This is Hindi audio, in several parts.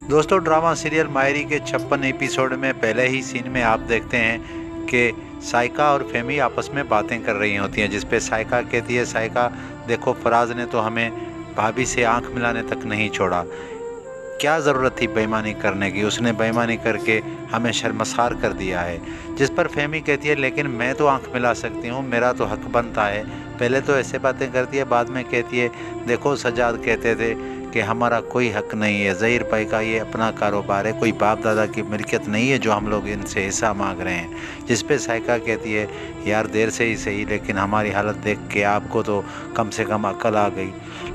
दोस्तों, ड्रामा सीरियल मायरी के 56 एपिसोड में पहले ही सीन में आप देखते हैं कि साइका और फेमी आपस में बातें कर रही होती हैं, जिस पे साइका कहती है, साइका देखो, फराज ने तो हमें भाभी से आंख मिलाने तक नहीं छोड़ा, क्या ज़रूरत थी बेईमानी करने की, उसने बेईमानी करके हमें शर्मसार कर दिया है। जिस पर फेमी कहती है, लेकिन मैं तो आंख मिला सकती हूँ, मेरा तो हक बनता है। पहले तो ऐसे बातें करती है, बाद में कहती है, देखो सजाद कहते थे कि हमारा कोई हक नहीं है, ज़हीर भाई का ये अपना कारोबार है, कोई बाप दादा की मिल्कियत नहीं है जो हम लोग इनसे हिस्सा मांग रहे हैं। जिस पे साइका कहती है, यार देर से ही सही, लेकिन हमारी हालत देख के आपको तो कम से कम अक्ल आ गई।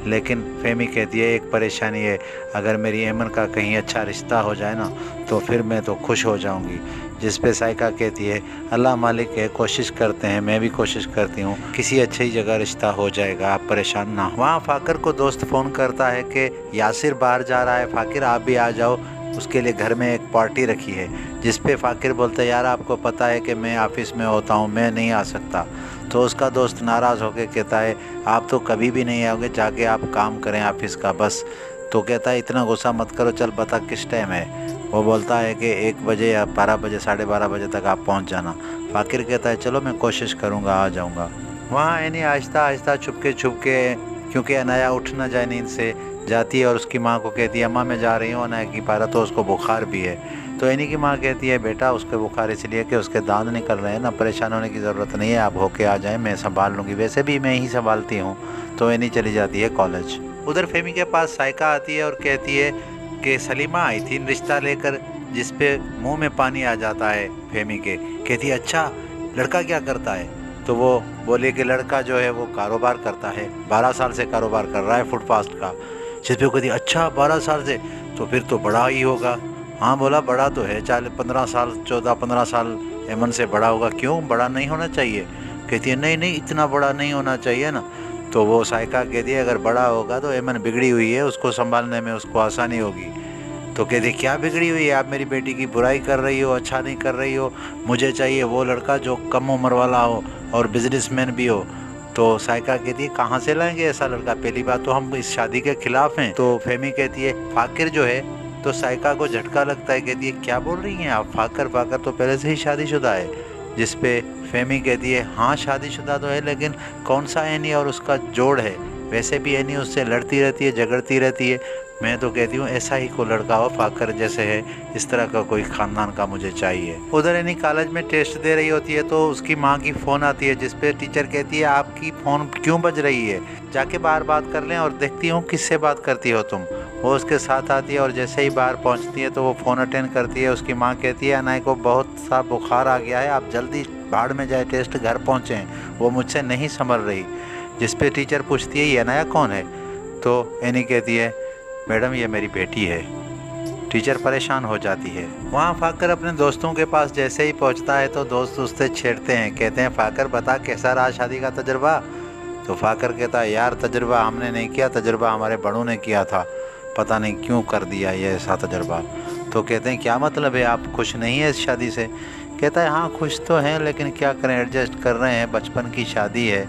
लेकिन फेमी कहती है, एक परेशानी है, अगर मेरी एमन का कहीं अच्छा रिश्ता हो जाए ना तो फिर मैं तो खुश हो जाऊंगी। जिस पे साइका कहती है, अल्लाह मालिक है, कोशिश करते हैं, मैं भी कोशिश करती हूँ, किसी अच्छी जगह रिश्ता हो जाएगा, आप परेशान ना हो। वहाँ फाकिर को दोस्त फ़ोन करता है कि यासिर बाहर जा रहा है, फाकिर आप भी आ जाओ, उसके लिए घर में एक पार्टी रखी है। जिस पे फाकिर बोलता है, यार आपको पता है कि मैं ऑफिस में होता हूँ, मैं नहीं आ सकता। तो उसका दोस्त नाराज़ होकर कहता है, आप तो कभी भी नहीं आओगे, जाके आप काम करें ऑफिस का बस। तो कहता है, इतना गुस्सा मत करो, चल बता किस टाइम है। वो बोलता है कि 1 बजे या 12 बजे, 12:30 बजे तक आप पहुंच जाना। फाकिर कहता है, चलो मैं कोशिश करूंगा, आ जाऊंगा। वहाँ एनी आहिस्ता आहिस्ता छुपके छुपके, क्योंकि अनाया उठ ना जाए नींद से, जाती है और उसकी माँ को कहती है, अम्मा मैं जा रही हूँ। अनाया की पारा तो उसको बुखार भी है। तो एनी की माँ कहती है, बेटा उसके बुखार इसलिए कि उसके दांत निकल रहे हैं ना, परेशान होने की ज़रूरत नहीं है, आप होके आ जाएं, मैं संभाल लूँगी, वैसे भी मैं ही संभालती हूँ। तो एनी चली जाती है कॉलेज। उधर फेमी के पास साइका आती है और कहती है कि सलीमा आई थी रिश्ता लेकर, जिस पे मुंह में पानी आ जाता है फेमी के। कहती है, अच्छा लड़का क्या करता है? तो वो बोले कि लड़का जो है वो कारोबार करता है, 12 साल से कारोबार कर रहा है फूडफास्ट का। जिस पे वो कहती है, अच्छा 12 साल से, तो फिर तो बड़ा ही होगा। हाँ बोला, बड़ा तो है, 15 साल, 14-15 साल एमन से बड़ा होगा, क्यों बड़ा नहीं होना चाहिए? कहती है, नहीं नहीं, इतना बड़ा नहीं होना चाहिए ना। तो वो साइका कहती है, अगर बड़ा होगा तो एमन बिगड़ी हुई है, उसको संभालने में उसको आसानी होगी। तो कहते, क्या बिगड़ी हुई है? आप मेरी बेटी की बुराई कर रही हो, अच्छा नहीं कर रही हो। मुझे चाहिए वो लड़का जो कम उम्र वाला हो और बिजनेसमैन भी हो। तो साइका कहती है, कहाँ से लाएंगे ऐसा लड़का? पहली बात तो हम इस शादी के खिलाफ हैं। तो फेमी कहती है, फाकिर जो है, तो साइका को झटका लगता है, कहती है, क्या बोल रही हैं आप? फाकर फाकर तो पहले से ही शादीशुदा है। जिस पे फेमी कहती है, हाँ शादीशुदा तो है, लेकिन कौन सा एनी और उसका जोड़ है? वैसे भी एनी उससे लड़ती रहती है, झगड़ती रहती है। मैं तो कहती हूँ ऐसा ही कोई लड़का हो, फाकर जैसे है, इस तरह का कोई खानदान का मुझे चाहिए। उधर एनी कॉलेज में टेस्ट दे रही होती है, तो उसकी माँ की फ़ोन आती है, जिस पे टीचर कहती है, आपकी फ़ोन क्यों बज रही है? जाके बाहर बात कर लें, और देखती हूँ किससे बात करती हो तुम। वो उसके साथ आती है और जैसे ही बाहर पहुँचती है तो वो फ़ोन अटेंड करती है। उसकी माँ कहती है, अनाया को बहुत सा बुखार आ गया है, आप जल्दी भाड़ में जाए, टेस्ट घर पहुँचें, वो मुझसे नहीं संभल रही। जिस पे टीचर पूछती है, ये अनाया कौन है? तो एनी कहती है, मैडम ये मेरी बेटी है। टीचर परेशान हो जाती है। वहाँ फाकर अपने दोस्तों के पास जैसे ही पहुँचता है तो दोस्त उससे छेड़ते हैं, कहते हैं, फाकर बता कैसा रहा शादी का तजुर्बा? तो फाकर कहता है, यार तजुर्बा हमने नहीं किया, तजुर्बा हमारे बड़ों ने किया था, पता नहीं क्यों कर दिया ये ऐसा तजुर्बा। तो कहते हैं, क्या मतलब है, आप खुश नहीं है इस शादी से? कहता है, हाँ खुश तो हैं, लेकिन क्या करें, एडजस्ट कर रहे हैं, बचपन की शादी है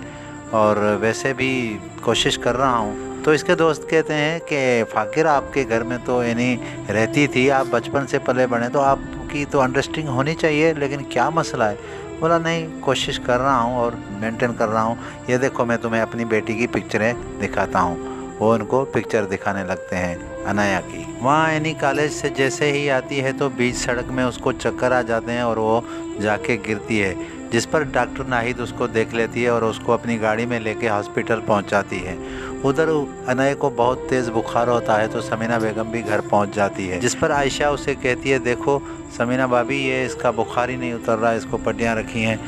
और वैसे भी कोशिश कर रहा हूँ। तो इसके दोस्त कहते हैं कि फाकिर आपके घर में तो यानी रहती थी, आप बचपन से पले बड़े, तो आपकी तो अंडरस्टैंडिंग होनी चाहिए, लेकिन क्या मसला है? बोला, नहीं कोशिश कर रहा हूँ और मेंटेन कर रहा हूँ, ये देखो मैं तुम्हें अपनी बेटी की पिक्चरें दिखाता हूँ। वो उनको पिक्चर दिखाने लगते हैं अनाया की। वहाँ एनी कॉलेज से जैसे ही आती है तो बीच सड़क में उसको चक्कर आ जाते हैं और वो जाके गिरती है, जिस पर डॉक्टर नाहिद उसको देख लेती है और उसको अपनी गाड़ी में लेके हॉस्पिटल पहुंचाती है। उधर अनाया को बहुत तेज़ बुखार होता है तो समीना बेगम भी घर पहुंच जाती है, जिस पर आयशा उसे कहती है, देखो समीना भाभी, ये इसका बुखार ही नहीं उतर रहा, इसको पट्टियाँ रखी हैं।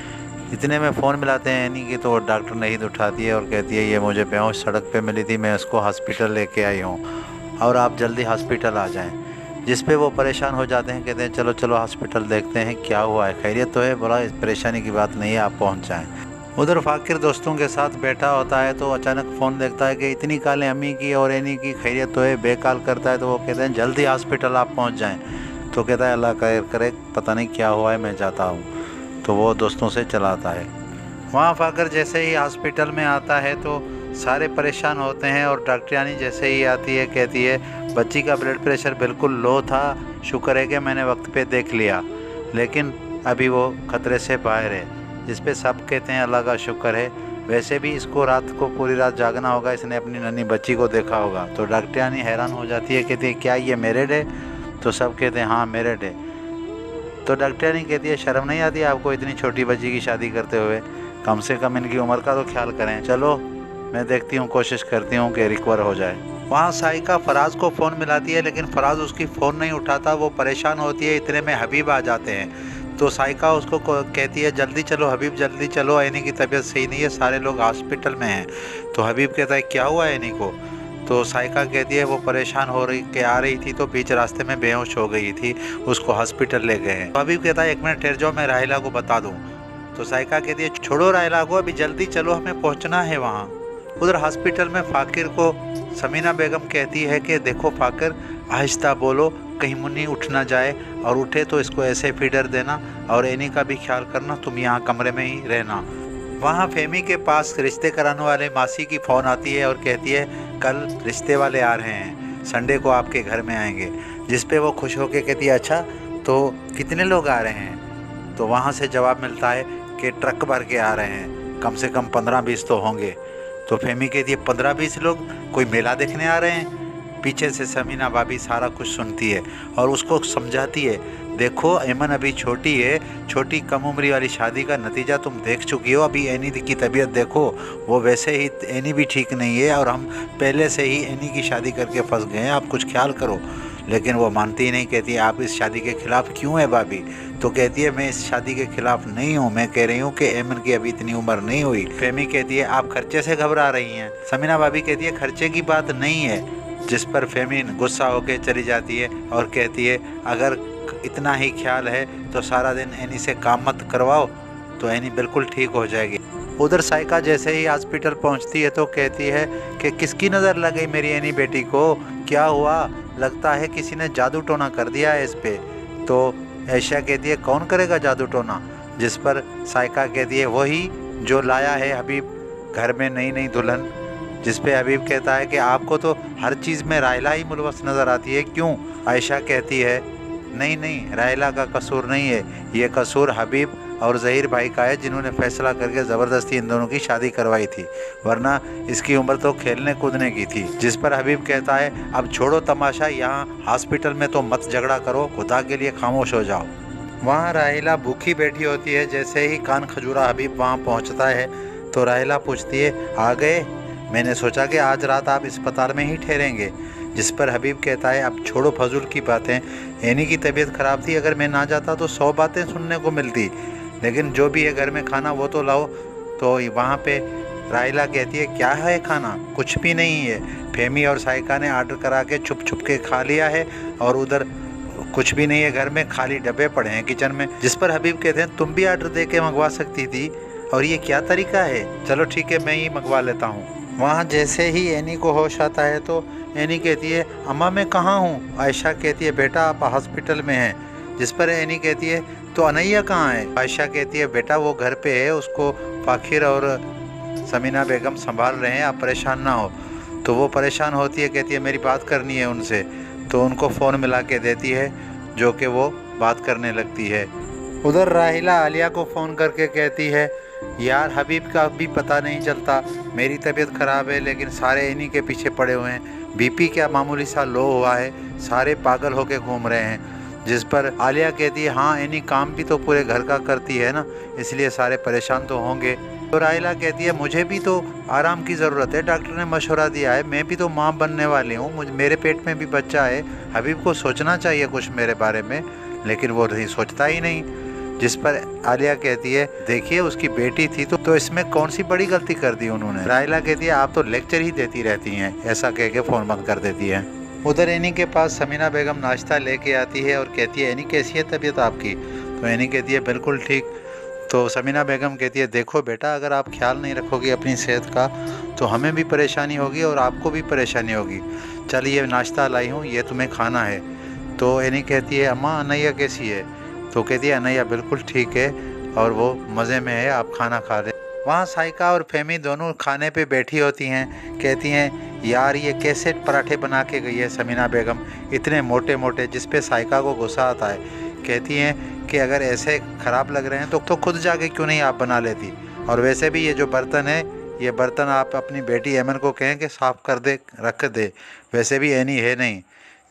इतने में फ़ोन मिलाते हैं एनी की, तो डॉक्टर नाहिद उठाती है और कहती है, ये मुझे बेहोश सड़क पे मिली थी, मैं उसको हॉस्पिटल लेके आई हूँ और आप जल्दी हॉस्पिटल आ जाएं। जिस पे वो परेशान हो जाते हैं, कहते हैं, चलो चलो हॉस्पिटल देखते हैं क्या हुआ है, खैरियत तो है? बोला, इस परेशानी की बात नहीं है, आप पहुँच जाएँ। उधर फाकिर दोस्तों के साथ बैठा होता है तो अचानक फ़ोन देखता है कि इतनी कालें अम्मी की और एनी की, खैरियत तो है? बेकॉल करता है तो वो कहते हैं, जल्दी हॉस्पिटल आप पहुँच जाएँ। तो कहता है, अल्लाह खैर करे, पता नहीं क्या हुआ है, मैं जाता हूँ। तो वो दोस्तों से चलाता है। वहाँ फाकर जैसे ही हॉस्पिटल में आता है तो सारे परेशान होते हैं और डॉक्टरानी जैसे ही आती है कहती है, बच्ची का ब्लड प्रेशर बिल्कुल लो था, शुक्र है कि मैंने वक्त पे देख लिया, लेकिन अभी वो खतरे से बाहर है, जिस पे सब कहते हैं अल्लाह का शुक्र है। वैसे भी इसको रात को पूरी रात जागना होगा, इसने अपनी नन्ही बच्ची को देखा होगा। तो डॉक्टरानी हैरान हो जाती है, कहती है क्या ये मेरिड है? तो सब कहते हैं हाँ मेरिड है। तो डॉक्टरानी कहती है शर्म नहीं आती आपको इतनी छोटी बच्ची की शादी करते हुए? कम से कम इनकी उम्र का तो ख्याल करें। चलो मैं देखती हूँ, कोशिश करती हूँ कि रिकवर हो जाए। वहाँ साइका फराज को फ़ोन मिलाती है, लेकिन फराज उसकी फ़ोन नहीं उठाता। वो परेशान होती है, इतने में हबीब आ जाते हैं। तो साइका उसको कहती है जल्दी चलो हबीब, जल्दी चलो, एनी की तबीयत सही नहीं है, सारे लोग हॉस्पिटल में हैं। तो हबीब कहता है क्या हुआ एनी को? तो साइका कहती है वो परेशान हो रही के आ रही थी तो बीच रास्ते में बेहोश हो गई थी, उसको हॉस्पिटल ले गए हैं। तो हबीब कहता है 1 मिनट ठहर जाओ, मैं राहिला को बता दूँ। तो साइका कहती है छोड़ो राहिला को, अभी जल्दी चलो, हमें पहुँचना है वहाँ। उधर हॉस्पिटल में फ़ाकिर को समीना बेगम कहती है कि देखो फ़ाकिर, आहिस्ता बोलो, कहीं मुन्नी उठ ना जाए, और उठे तो इसको ऐसे फीडर देना, और एनी का भी ख्याल करना, तुम यहाँ कमरे में ही रहना। वहाँ फेमी के पास रिश्ते कराने वाले मासी की फ़ोन आती है और कहती है कल रिश्ते वाले आ रहे हैं, संडे को आपके घर में आएंगे। जिस पे वो खुश होकर कहती है अच्छा तो कितने लोग आ रहे हैं? तो वहाँ से जवाब मिलता है कि ट्रक भर के आ रहे हैं, कम से कम 15-20 तो होंगे। तो फेमी कहती है 15-20 लोग, कोई मेला देखने आ रहे हैं? पीछे से समीना भाभी सारा कुछ सुनती है और उसको समझाती है देखो ऐमन अभी छोटी है, छोटी कम उम्री वाली शादी का नतीजा तुम देख चुकी हो। अभी एनी की तबीयत देखो, वो वैसे ही एनी भी ठीक नहीं है, और हम पहले से ही एनी की शादी करके फंस गए हैं, आप कुछ ख्याल करो। लेकिन वो मानती ही नहीं, कहती है आप इस शादी के ख़िलाफ़ क्यों है भाभी? तो कहती है मैं इस शादी के ख़िलाफ़ नहीं हूँ, मैं कह रही हूँ कि ऐमन की अभी इतनी उम्र नहीं हुई। फेमी कहती है आप खर्चे से घबरा रही हैं। समीना भाभी कहती है खर्चे की बात नहीं है, जिस पर फेमी गुस्सा होकर चली जाती है और कहती है अगर इतना ही ख्याल है तो सारा दिन एनी से काम मत करवाओ, तो एनी बिल्कुल ठीक हो जाएगी। उधर साइका जैसे ही हॉस्पिटल पहुंचती है तो कहती है कि किसकी नज़र लग गई मेरी एनी बेटी को? क्या हुआ? लगता है किसी ने जादू टोना कर दिया है इस पे। तो ऐशा कहती है कौन करेगा जादू टोना? जिस पर साइका कहती है वही जो लाया है हबीब घर में नई नई दुल्हन। जिस पे हबीब कहता है कि आपको तो हर चीज़ में राहिला ही मुलवस नज़र आती है, क्यों? आयशा कहती है नहीं नहीं, राहिला का कसूर नहीं है, ये कसूर हबीब और ज़हीर भाई का है, जिन्होंने फैसला करके ज़बरदस्ती इन दोनों की शादी करवाई थी, वरना इसकी उम्र तो खेलने कूदने की थी। जिस पर हबीब कहता है अब छोड़ो तमाशा, यहाँ हॉस्पिटल में तो मत झगड़ा करो, खुदा के लिए खामोश हो जाओ। वहाँ राहिला भूखी बैठी होती है। जैसे ही कान खजूरा हबीब वहाँ पहुँचता है तो राहिला पूछती है आ गए? मैंने सोचा कि आज रात आप अस्पताल में ही ठहरेंगे। जिस पर हबीब कहता है अब छोड़ो फजूल की बातें, एनी की तबीयत ख़राब थी, अगर मैं ना जाता तो 100 बातें सुनने को मिलती, लेकिन जो भी है घर में खाना वो तो लाओ। तो वहाँ पे राहिला कहती है क्या है खाना? कुछ भी नहीं है, फेमी और साइका ने ऑर्डर करा के छुप छुप के खा लिया है, और उधर कुछ भी नहीं है घर में, खाली डब्बे पड़े हैं किचन में। जिस पर हबीब कहते हैं तुम भी ऑर्डर दे के मंगवा सकती थी, और ये क्या तरीका है? चलो ठीक है मैं ही मंगवा लेता हूँ। वहाँ जैसे ही एनी को होश आता है तो एनी कहती है अम्मा मैं कहाँ हूँ? आयशा कहती है बेटा आप हॉस्पिटल में हैं। जिस पर एनी कहती है तो अनैया कहाँ है? आयशा कहती है बेटा वो घर पे है, उसको फ़ाकिर और समीना बेगम संभाल रहे हैं, आप परेशान ना हो। तो वो परेशान होती है, कहती है मेरी बात करनी है उनसे। तो उनको फ़ोन मिला के देती है, जो कि वो बात करने लगती है। उधर राहिला आलिया को फ़ोन करके कहती है यार हबीब का भी पता नहीं चलता, मेरी तबीयत ख़राब है लेकिन सारे इन्हीं के पीछे पड़े हुए हैं, बीपी क्या मामूली सा लो हुआ है, सारे पागल होके घूम रहे हैं। जिस पर आलिया कहती है हाँ इन्हीं काम भी तो पूरे घर का करती है ना, इसलिए सारे परेशान तो होंगे। तो राहिला कहती है मुझे भी तो आराम की ज़रूरत है, डॉक्टर ने मशवरा दिया है, मैं भी तो माँ बनने वाली हूँ, मेरे पेट में भी बच्चा है, हबीब को सोचना चाहिए कुछ मेरे बारे में, लेकिन वो नहीं सोचता ही नहीं। जिस पर आलिया कहती है देखिए उसकी बेटी थी तो इसमें कौन सी बड़ी गलती कर दी उन्होंने। राहिला कहती है आप तो लेक्चर ही देती रहती हैं, ऐसा कह के फ़ोन बंद कर देती है। उधर एनी के पास समीना बेगम नाश्ता लेके आती है और कहती है एनी कैसी है तबीयत आपकी? तो एनी कहती है बिल्कुल ठीक। तो समीना बेगम कहती है देखो बेटा अगर आप ख्याल नहीं रखोगी अपनी सेहत का तो हमें भी परेशानी होगी और आपको भी परेशानी होगी, चल ये नाश्ता लाई हूँ ये तुम्हें खाना है। तो एनी कहती है अम्मा अनैया कैसी है? तो कहती है अनैया बिल्कुल ठीक है और वो मज़े में है, आप खाना खा लें। वहाँ साइका और फेमी दोनों खाने पे बैठी होती हैं। कहती हैं यार ये कैसे पराठे बना के गई है समीना बेगम, इतने मोटे मोटे, जिस पे साइका को गुस्सा आता है। कहती हैं कि अगर ऐसे ख़राब लग रहे हैं तो खुद जाके क्यों नहीं आप बना लेती। और वैसे भी ये जो बर्तन है, ये बर्तन आप अपनी बेटी एमन को कहें कि साफ़ कर दे, रख दे। वैसे भी एनी है नहीं।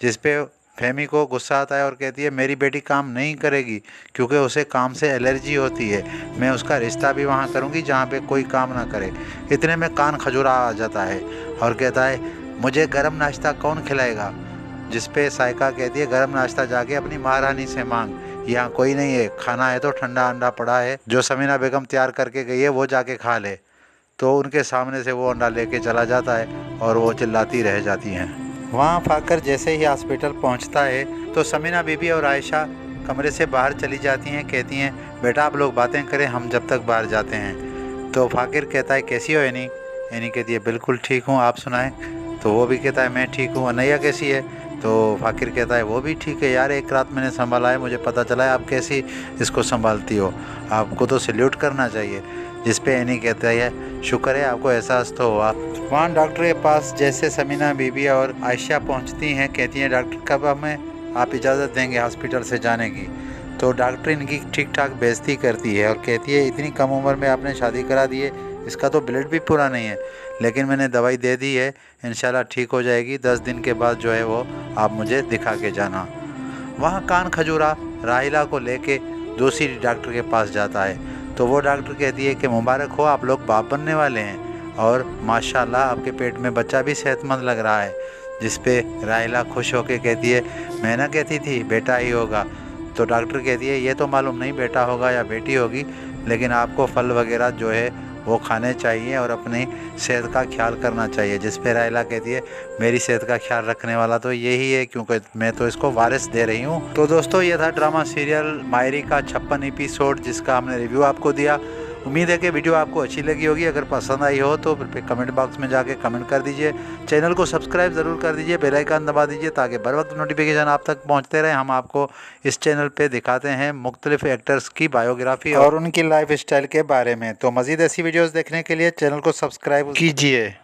जिस पे फेमी को गुस्सा आता है और कहती है मेरी बेटी काम नहीं करेगी क्योंकि उसे काम से एलर्जी होती है। मैं उसका रिश्ता भी वहाँ करूँगी जहाँ पे कोई काम ना करे। इतने में कान खजुरा आ जाता है और कहता है मुझे गरम नाश्ता कौन खिलाएगा। जिस पे साइका कहती है गरम नाश्ता जाके अपनी महारानी से मांग, यहाँ कोई नहीं है, खाना है तो ठंडा अंडा पड़ा है जो समीना बेगम तैयार करके गई है वो जाके खा ले। तो उनके सामने से वो अंडा लेके चला जाता है और वो चिल्लाती रह जाती हैं। वहाँ फाकर जैसे ही हॉस्पिटल पहुँचता है तो समीना बीबी और आयशा कमरे से बाहर चली जाती हैं। कहती हैं बेटा आप लोग बातें करें, हम जब तक बाहर जाते हैं। तो फाकिर कहता है कैसी हो एनी। एनी कहती है बिल्कुल ठीक हूँ, आप सुनाएं। तो वो भी कहता है मैं ठीक हूँ। अनैया कैसी है। तो फाकिर कहता है वो भी ठीक है यार, एक रात मैंने संभाला है, मुझे पता चला है आप कैसी इसको संभालती हो, आपको तो सैल्यूट करना चाहिए। जिस पे एनी कहता है शुक्र है आपको एहसास तो हुआ। वहाँ डॉक्टर के पास जैसे समीना बीबी और आयशा पहुँचती हैं, कहती हैं डॉक्टर कब हमें आप इजाज़त देंगे हॉस्पिटल से जाने की। तो डॉक्टर इनकी ठीक ठाक बेइज्जती करती है और कहती है इतनी कम उम्र में आपने शादी करा दी है, इसका तो ब्लड भी पूरा नहीं है, लेकिन मैंने दवाई दे दी है, इंशाल्लाह ठीक हो जाएगी। 10 दिन के बाद जो है वो आप मुझे दिखा के जाना। वहाँ कान खजूरा राहिला को लेके दूसरी डॉक्टर के पास जाता है। तो वो डॉक्टर कहती है कि मुबारक हो, आप लोग बाप बनने वाले हैं और माशाल्लाह आपके पेट में बच्चा भी सेहतमंद लग रहा है। जिस पे राहिला खुश होकर कहती है मैं ना कहती थी बेटा ही होगा। तो डॉक्टर कहती है ये तो मालूम नहीं बेटा होगा या बेटी होगी, लेकिन आपको फल वगैरह जो है वो खाने चाहिए और अपनी सेहत का ख्याल करना चाहिए। जिस पे राहिला कहती है मेरी सेहत का ख्याल रखने वाला तो यही है क्योंकि मैं तो इसको वारिस दे रही हूँ। तो दोस्तों ये था ड्रामा सीरियल मायरी का 56 एपिसोड जिसका हमने रिव्यू आपको दिया। उम्मीद है कि वीडियो आपको अच्छी लगी होगी। अगर पसंद आई हो तो कमेंट बॉक्स में जाके कमेंट कर दीजिए। चैनल को सब्सक्राइब ज़रूर कर दीजिए, बेल आइकन दबा दीजिए ताकि बर वक्त नोटिफिकेशन आप तक पहुंचते रहे। हम आपको इस चैनल पे दिखाते हैं मुख्तलिफ एक्टर्स की बायोग्राफी और उनकी लाइफ स्टाइल के बारे में। तो मज़ीद ऐसी वीडियोज़ देखने के लिए चैनल को सब्सक्राइब कीजिए।